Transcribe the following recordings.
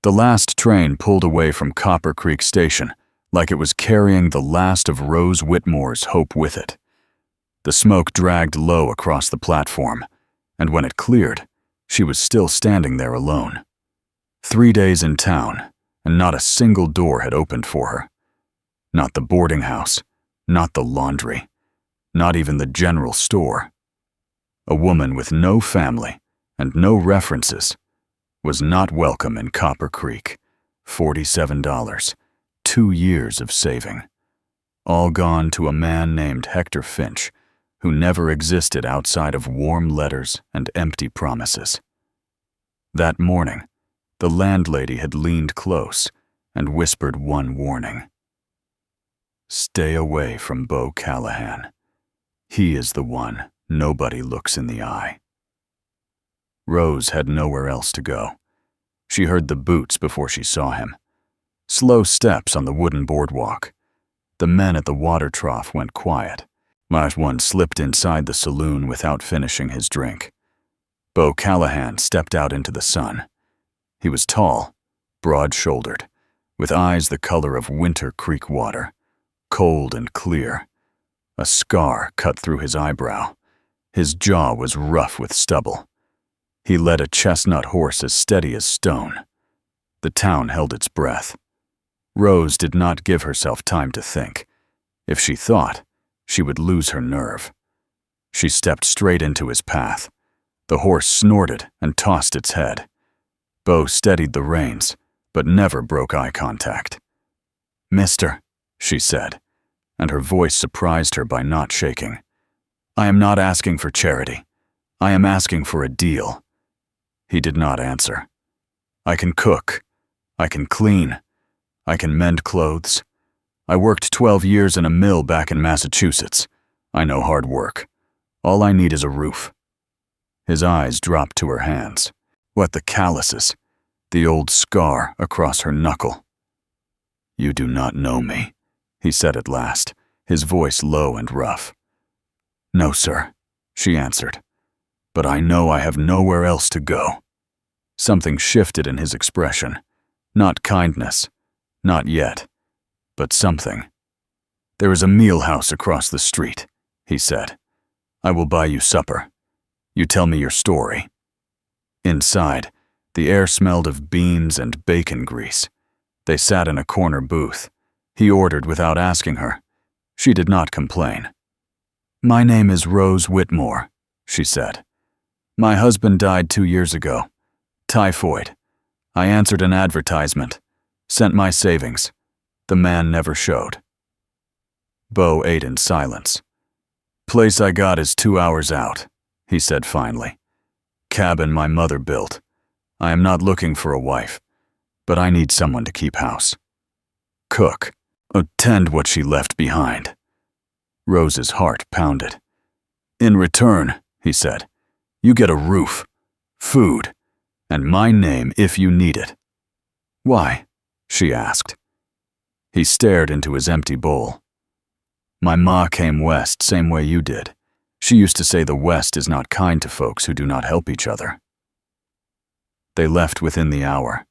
The last train pulled away from Copper Creek Station like it was carrying the last of Rose Whitmore's hope with it. The smoke dragged low across the platform, and when it cleared, she was still standing there alone. 3 days in town, and not a single door had opened for her. Not the boarding house, not the laundry, not even the general store. A woman with no family and no references was not welcome in Copper Creek. $47, 2 years of saving. All gone to a man named Hector Finch, who never existed outside of warm letters and empty promises. That morning, the landlady had leaned close and whispered one warning. Stay away from Bo Callahan. He is the one nobody looks in the eye. Rose had nowhere else to go. She heard the boots before she saw him. Slow steps on the wooden boardwalk. The men at the water trough went quiet. One slipped inside the saloon without finishing his drink. Bo Callahan stepped out into the sun. He was tall, broad-shouldered, with eyes the color of winter creek water, cold and clear. A scar cut through his eyebrow. His jaw was rough with stubble. He led a chestnut horse as steady as stone. The town held its breath. Rose did not give herself time to think. If she thought, she would lose her nerve. She stepped straight into his path. The horse snorted and tossed its head. Bo steadied the reins, but never broke eye contact. "Mister," she said, and her voice surprised her by not shaking. "I am not asking for charity. I am asking for a deal." He did not answer. "I can cook. I can clean. I can mend clothes. I worked 12 years in a mill back in Massachusetts. I know hard work. All I need is a roof." His eyes dropped to her hands. What the calluses, the old scar across her knuckle. "You do not know me," he said at last, his voice low and rough. "No, sir," she answered. "But I know I have nowhere else to go." Something shifted in his expression. Not kindness, not yet, but something. "There is a meal house across the street," he said. "I will buy you supper. You tell me your story." Inside, the air smelled of beans and bacon grease. They sat in a corner booth. He ordered without asking her. She did not complain. "My name is Rose Whitmore," she said. "My husband died 2 years ago. Typhoid. I answered an advertisement. Sent my savings. The man never showed." Bo ate in silence. "Place I got is 2 hours out," he said finally. "Cabin my mother built. I am not looking for a wife, but I need someone to keep house. Cook. Attend what she left behind." Rose's heart pounded. "In return," he said, "you get a roof, food, and my name if you need it." "Why?" she asked. He stared into his empty bowl. "My ma came west same way you did. She used to say the West is not kind to folks who do not help each other." They left within the hour.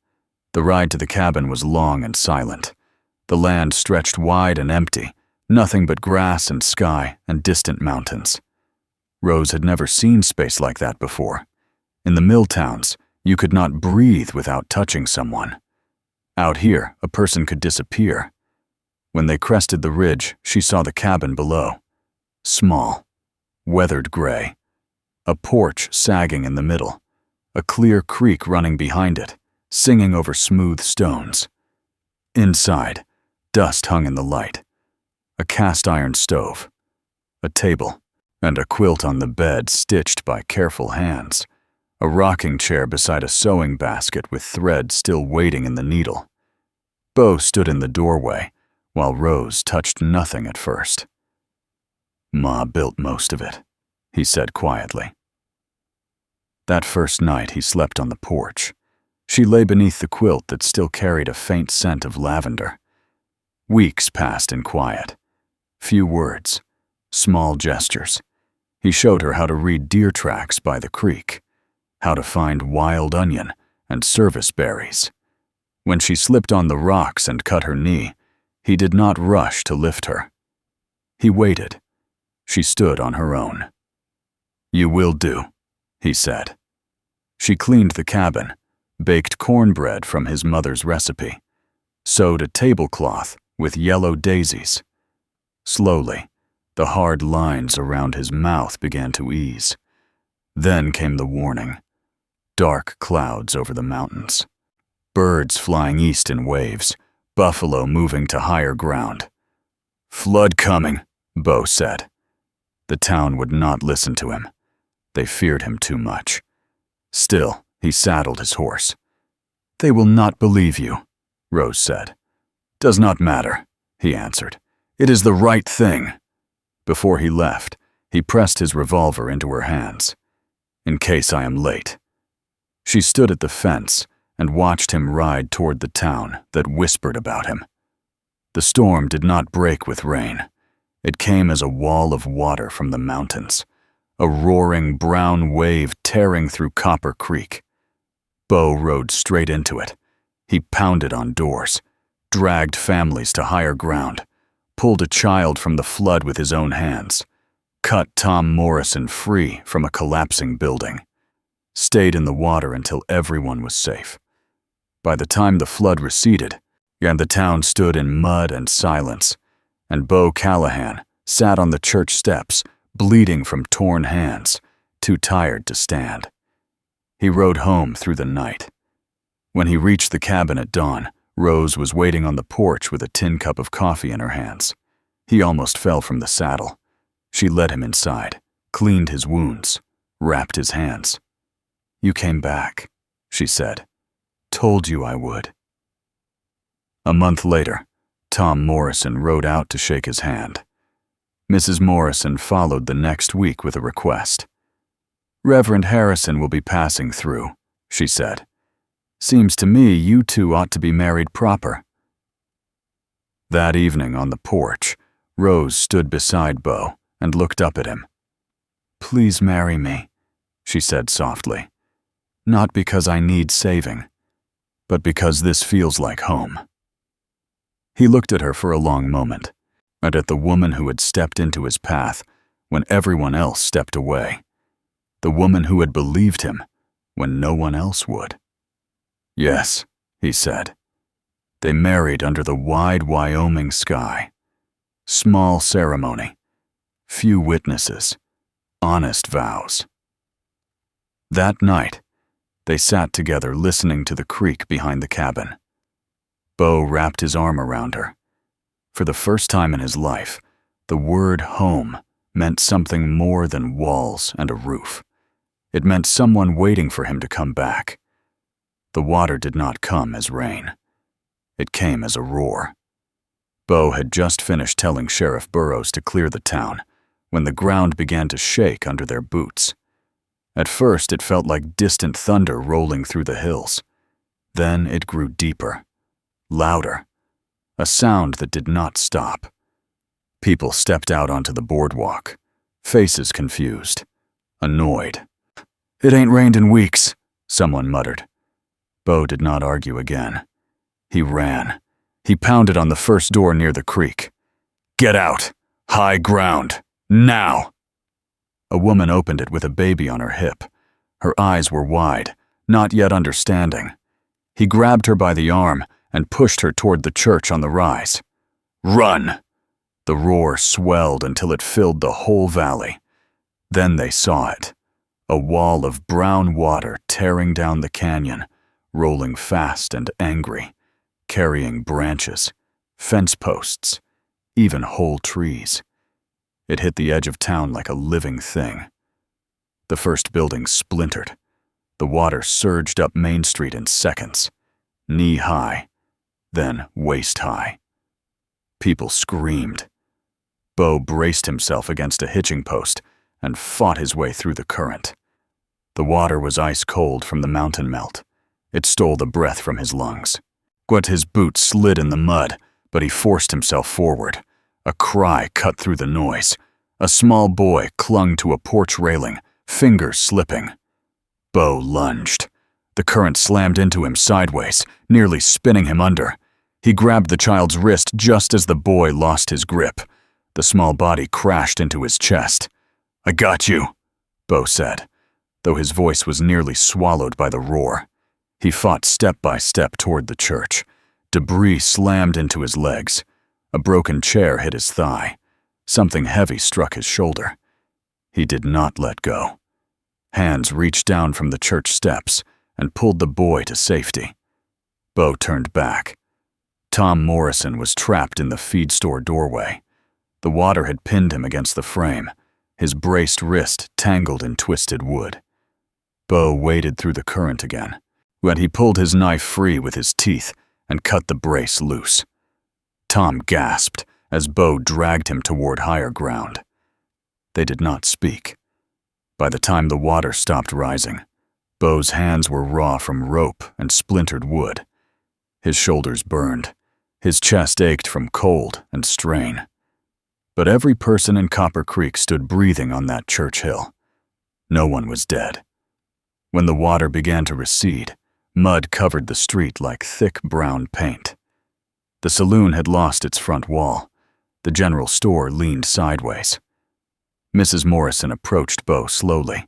The ride to the cabin was long and silent. The land stretched wide and empty, nothing but grass and sky and distant mountains. Rose had never seen space like that before. In the mill towns, you could not breathe without touching someone. Out here, a person could disappear. When they crested the ridge, she saw the cabin below. Small, weathered gray. A porch sagging in the middle. A clear creek running behind it, singing over smooth stones. Inside, dust hung in the light. A cast-iron stove. A table, and a quilt on the bed stitched by careful hands. A rocking chair beside a sewing basket with thread still waiting in the needle. Bo stood in the doorway, while Rose touched nothing at first. "Ma built most of it," he said quietly. That first night he slept on the porch. She lay beneath the quilt that still carried a faint scent of lavender. Weeks passed in quiet. Few words, small gestures. He showed her how to read deer tracks by the creek, how to find wild onion and service berries. When she slipped on the rocks and cut her knee, he did not rush to lift her. He waited. She stood on her own. "You will do," he said. She cleaned the cabin, baked cornbread from his mother's recipe, sewed a tablecloth with yellow daisies. Slowly, the hard lines around his mouth began to ease. Then came the warning. Dark clouds over the mountains. Birds flying east in waves, buffalo moving to higher ground. "Flood coming," Bo said. The town would not listen to him. They feared him too much. Still, he saddled his horse. "They will not believe you," Rose said. "Does not matter," he answered. "It is the right thing." Before he left, he pressed his revolver into her hands. "In case I am late." She stood at the fence and watched him ride toward the town that whispered about him. The storm did not break with rain. It came as a wall of water from the mountains, a roaring brown wave tearing through Copper Creek. Bo rode straight into it. He pounded on doors, dragged families to higher ground, pulled a child from the flood with his own hands, cut Tom Morrison free from a collapsing building, stayed in the water until everyone was safe. By the time the flood receded, and the town stood in mud and silence, and Bo Callahan sat on the church steps, bleeding from torn hands, too tired to stand. He rode home through the night. When he reached the cabin at dawn, Rose was waiting on the porch with a tin cup of coffee in her hands. He almost fell from the saddle. She led him inside, cleaned his wounds, wrapped his hands. "You came back," she said. "Told you I would." A month later, Tom Morrison rode out to shake his hand. Mrs. Morrison followed the next week with a request. "Reverend Harrison will be passing through," she said. "Seems to me you two ought to be married proper." That evening on the porch, Rose stood beside Bo and looked up at him. "Please marry me," she said softly. "Not because I need saving, but because this feels like home." He looked at her for a long moment, and at the woman who had stepped into his path when everyone else stepped away, the woman who had believed him when no one else would. "Yes," he said. They married under the wide Wyoming sky. Small ceremony, few witnesses, honest vows. That night, they sat together listening to the creek behind the cabin. Bo wrapped his arm around her. For the first time in his life, the word home meant something more than walls and a roof. It meant someone waiting for him to come back. The water did not come as rain. It came as a roar. Bo had just finished telling Sheriff Burroughs to clear the town when the ground began to shake under their boots. At first, it felt like distant thunder rolling through the hills. Then it grew deeper, louder, a sound that did not stop. People stepped out onto the boardwalk, faces confused, annoyed. "It ain't rained in weeks," someone muttered. Bo did not argue again. He ran. He pounded on the first door near the creek. "Get out! High ground! Now!" A woman opened it with a baby on her hip. Her eyes were wide, not yet understanding. He grabbed her by the arm and pushed her toward the church on the rise. "Run!" The roar swelled until it filled the whole valley. Then they saw it, a wall of brown water tearing down the canyon, rolling fast and angry, carrying branches, fence posts, even whole trees. It hit the edge of town like a living thing. The first building splintered. The water surged up Main Street in seconds, knee-high, then waist-high. People screamed. Bo braced himself against a hitching post and fought his way through the current. The water was ice-cold from the mountain melt. It stole the breath from his lungs. His boots slid in the mud, but he forced himself forward. A cry cut through the noise. A small boy clung to a porch railing, fingers slipping. Bo lunged. The current slammed into him sideways, nearly spinning him under. He grabbed the child's wrist just as the boy lost his grip. The small body crashed into his chest. "I got you," Bo said, though his voice was nearly swallowed by the roar. He fought step by step toward the church. Debris slammed into his legs. A broken chair hit his thigh. Something heavy struck his shoulder. He did not let go. Hands reached down from the church steps and pulled the boy to safety. Bo turned back. Tom Morrison was trapped in the feed store doorway. The water had pinned him against the frame, his braced wrist tangled in twisted wood. Bo waded through the current again, when he pulled his knife free with his teeth and cut the brace loose. Tom gasped as Bo dragged him toward higher ground. They did not speak. By the time the water stopped rising, Bo's hands were raw from rope and splintered wood. His shoulders burned. His chest ached from cold and strain. But every person in Copper Creek stood breathing on that church hill. No one was dead. When the water began to recede, mud covered the street like thick brown paint. The saloon had lost its front wall. The general store leaned sideways. Mrs. Morrison approached Bo slowly.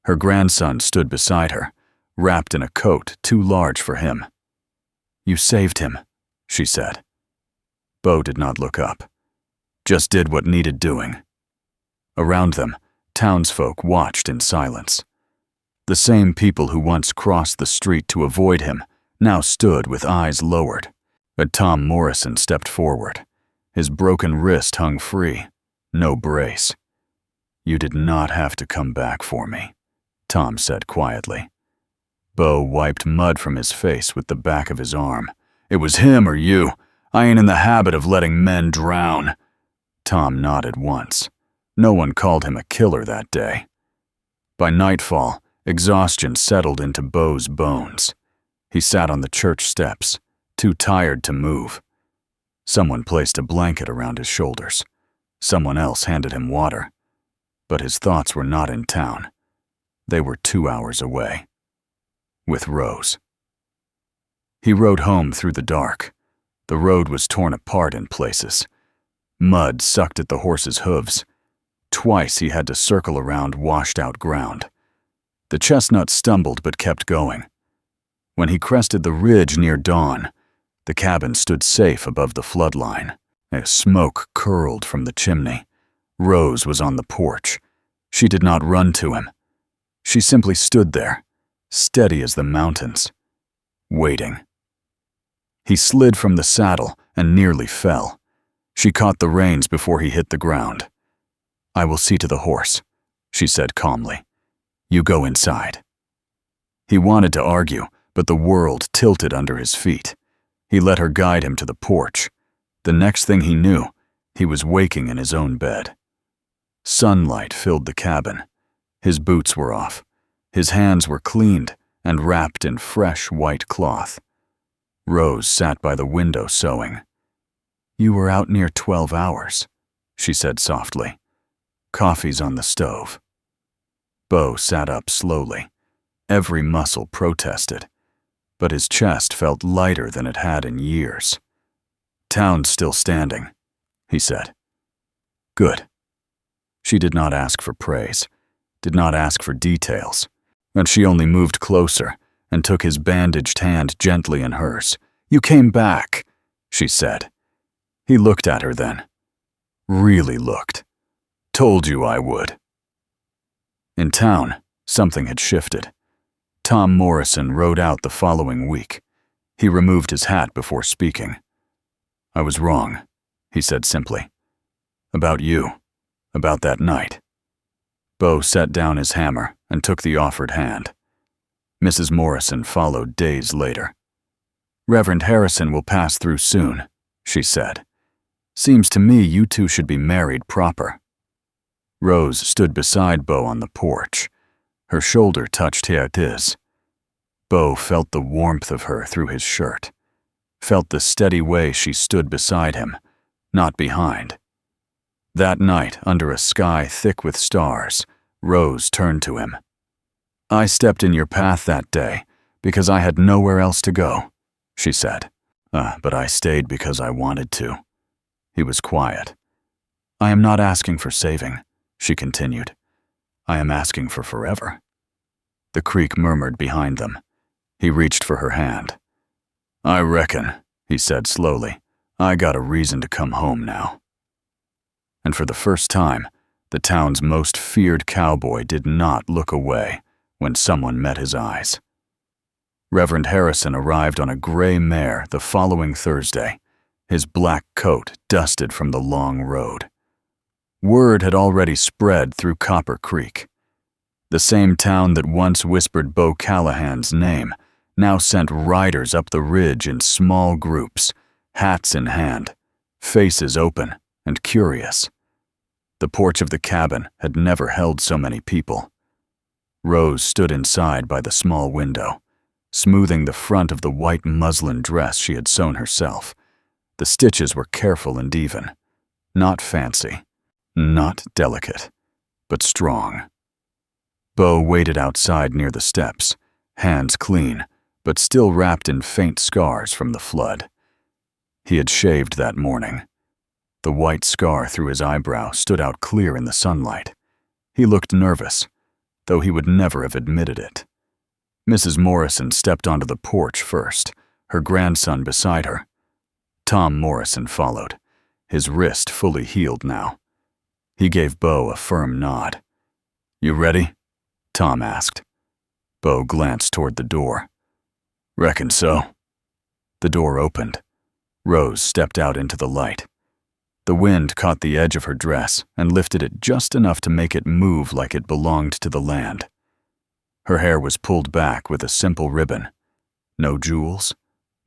Her grandson stood beside her, wrapped in a coat too large for him. "You saved him," she said. Bo did not look up, just did what needed doing. Around them, townsfolk watched in silence. The same people who once crossed the street to avoid him now stood with eyes lowered. But Tom Morrison stepped forward. His broken wrist hung free, no brace. "You did not have to come back for me," Tom said quietly. Bo wiped mud from his face with the back of his arm. "It was him or you. I ain't in the habit of letting men drown." Tom nodded once. No one called him a killer that day. By nightfall, exhaustion settled into Bo's bones. He sat on the church steps, too tired to move. Someone placed a blanket around his shoulders. Someone else handed him water. But his thoughts were not in town. They were 2 hours away. With Rose. He rode home through the dark. The road was torn apart in places. Mud sucked at the horse's hooves. Twice he had to circle around washed-out ground. The chestnut stumbled but kept going. When he crested the ridge near dawn, the cabin stood safe above the flood line. Smoke curled from the chimney. Rose was on the porch. She did not run to him. She simply stood there, steady as the mountains, waiting. He slid from the saddle and nearly fell. She caught the reins before he hit the ground. "I will see to the horse," she said calmly. "You go inside." He wanted to argue, but the world tilted under his feet. He let her guide him to the porch. The next thing he knew, he was waking in his own bed. Sunlight filled the cabin. His boots were off. His hands were cleaned and wrapped in fresh white cloth. Rose sat by the window sewing. "You were out near 12 hours, she said softly. "Coffee's on the stove." Bo sat up slowly. Every muscle protested, but his chest felt lighter than it had in years. "Town's still standing," he said. "Good." She did not ask for praise, did not ask for details, and she only moved closer and took his bandaged hand gently in hers. "You came back," she said. He looked at her then. Really looked. "Told you I would." In town, something had shifted. Tom Morrison rode out the following week. He removed his hat before speaking. "I was wrong," he said simply. "About you. About that night." Bo set down his hammer and took the offered hand. Mrs. Morrison followed days later. "Reverend Harrison will pass through soon," she said. "Seems to me you two should be married proper." Rose stood beside Bo on the porch. Her shoulder touched his. Bo felt the warmth of her through his shirt, felt the steady way she stood beside him, not behind. That night, under a sky thick with stars, Rose turned to him. "I stepped in your path that day, Because I had nowhere else to go," she said. But I stayed because I wanted to." He was quiet. "I am not asking for saving," she continued. "I am asking for forever." The creek murmured behind them. He reached for her hand. "I reckon," he said slowly, "I got a reason to come home now." And for the first time, the town's most feared cowboy did not look away when someone met his eyes. Reverend Harrison arrived on a gray mare the following Thursday, his black coat dusted from the long road. Word had already spread through Copper Creek. The same town that once whispered Bo Callahan's name now sent riders up the ridge in small groups, hats in hand, faces open and curious. The porch of the cabin had never held so many people. Rose stood inside by the small window, smoothing the front of the white muslin dress she had sewn herself. The stitches were careful and even, not fancy, not delicate, but strong. Bo waited outside near the steps, hands clean, but still wrapped in faint scars from the flood. He had shaved that morning. The white scar through his eyebrow stood out clear in the sunlight. He looked nervous, though he would never have admitted it. Mrs. Morrison stepped onto the porch first, her grandson beside her. Tom Morrison followed, his wrist fully healed now. He gave Bo a firm nod. "You ready?" Tom asked. Bo glanced toward the door. "Reckon so." The door opened. Rose stepped out into the light. The wind caught the edge of her dress and lifted it just enough to make it move like it belonged to the land. Her hair was pulled back with a simple ribbon. No jewels,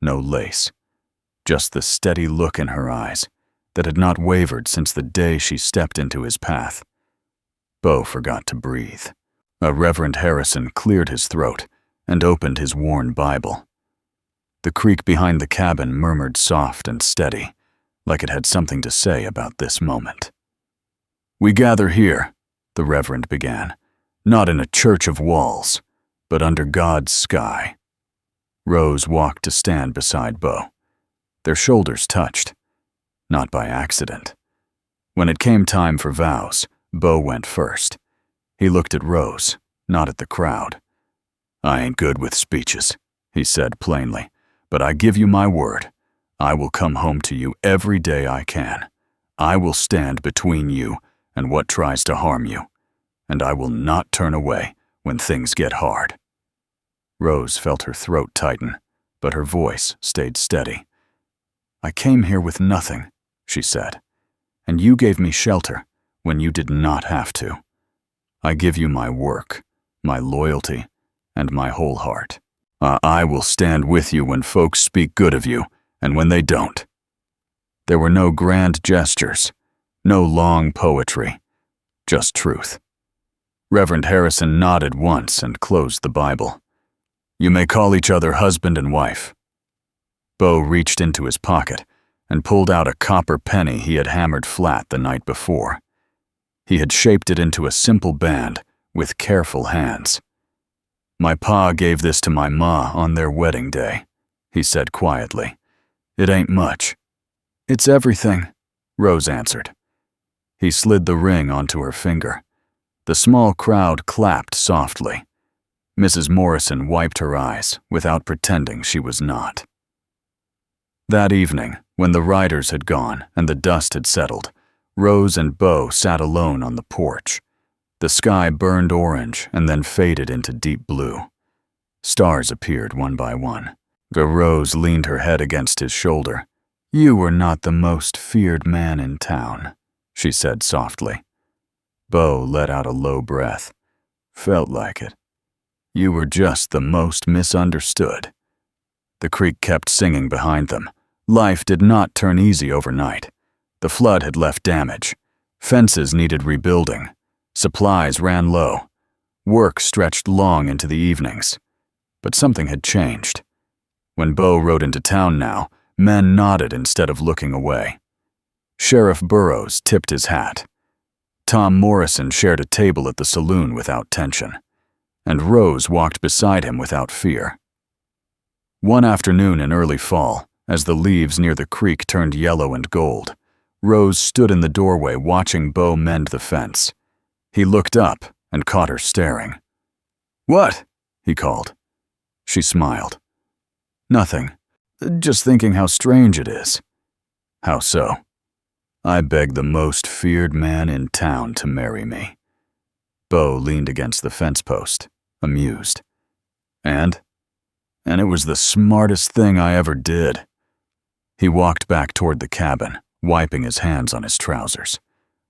no lace. Just the steady look in her eyes that had not wavered since the day she stepped into his path. Bo forgot to breathe. Reverend Harrison cleared his throat and opened his worn Bible. The creek behind the cabin murmured soft and steady, like it had something to say about this moment. "We gather here," the Reverend began, "not in a church of walls, but under God's sky." Rose walked to stand beside Bo. Their shoulders touched, not by accident. When it came time for vows, Bo went first. He looked at Rose, not at the crowd. "I ain't good with speeches," he said plainly, "but I give you my word. I will come home to you every day I can. I will stand between you and what tries to harm you, and I will not turn away when things get hard." Rose felt her throat tighten, but her voice stayed steady. "I came here with nothing," she said, "and you gave me shelter when you did not have to. I give you my work, my loyalty, and my whole heart. I will stand with you when folks speak good of you and when they don't." There were no grand gestures, no long poetry, just truth. Reverend Harrison nodded once and closed the Bible. "You may call each other husband and wife." Bo reached into his pocket and pulled out a copper penny he had hammered flat the night before. He had shaped it into a simple band with careful hands. "My pa gave this to my ma on their wedding day," he said quietly. "It ain't much." "It's everything," Rose answered. He slid the ring onto her finger. The small crowd clapped softly. Mrs. Morrison wiped her eyes without pretending she was not. That evening, when the riders had gone and the dust had settled, Rose and Bo sat alone on the porch. The sky burned orange and then faded into deep blue. Stars appeared one by one. Rose leaned her head against his shoulder. "You were not the most feared man in town," she said softly. Bo let out a low breath. "Felt like it. You were just the most misunderstood." The creek kept singing behind them. Life did not turn easy overnight. The flood had left damage. Fences needed rebuilding. Supplies ran low. Work stretched long into the evenings. But something had changed. When Bo rode into town now, men nodded instead of looking away. Sheriff Burroughs tipped his hat. Tom Morrison shared a table at the saloon without tension. And Rose walked beside him without fear. One afternoon in early fall, as the leaves near the creek turned yellow and gold, Rose stood in the doorway watching Bo mend the fence. He looked up and caught her staring. "What?" he called. She smiled. "Nothing. Just thinking how strange it is." "How so?" "I begged the most feared man in town to marry me." Bo leaned against the fence post, amused. And it was the smartest thing I ever did." He walked back toward the cabin, wiping his hands on his trousers.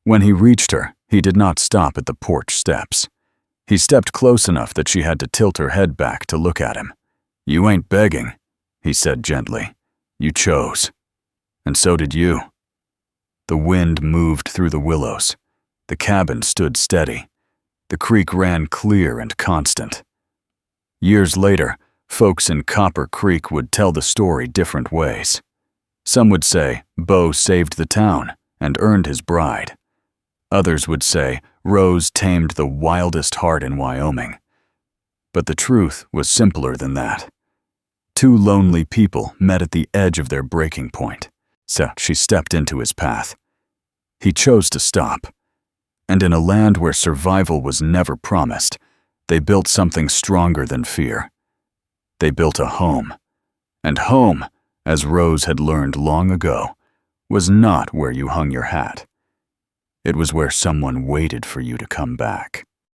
When he reached her, he did not stop at the porch steps. He stepped close enough that she had to tilt her head back to look at him. "You ain't begging," he said gently. "You chose. And so did you." The wind moved through the willows. The cabin stood steady. The creek ran clear and constant. Years later, folks in Copper Creek would tell the story different ways. Some would say Bo saved the town and earned his bride. Others would say Rose tamed the wildest heart in Wyoming. But the truth was simpler than that. Two lonely people met at the edge of their breaking point, so she stepped into his path. He chose to stop. And in a land where survival was never promised, they built something stronger than fear. They built a home. And home, as Rose had learned long ago, was not where you hung your hat. It was where someone waited for you to come back.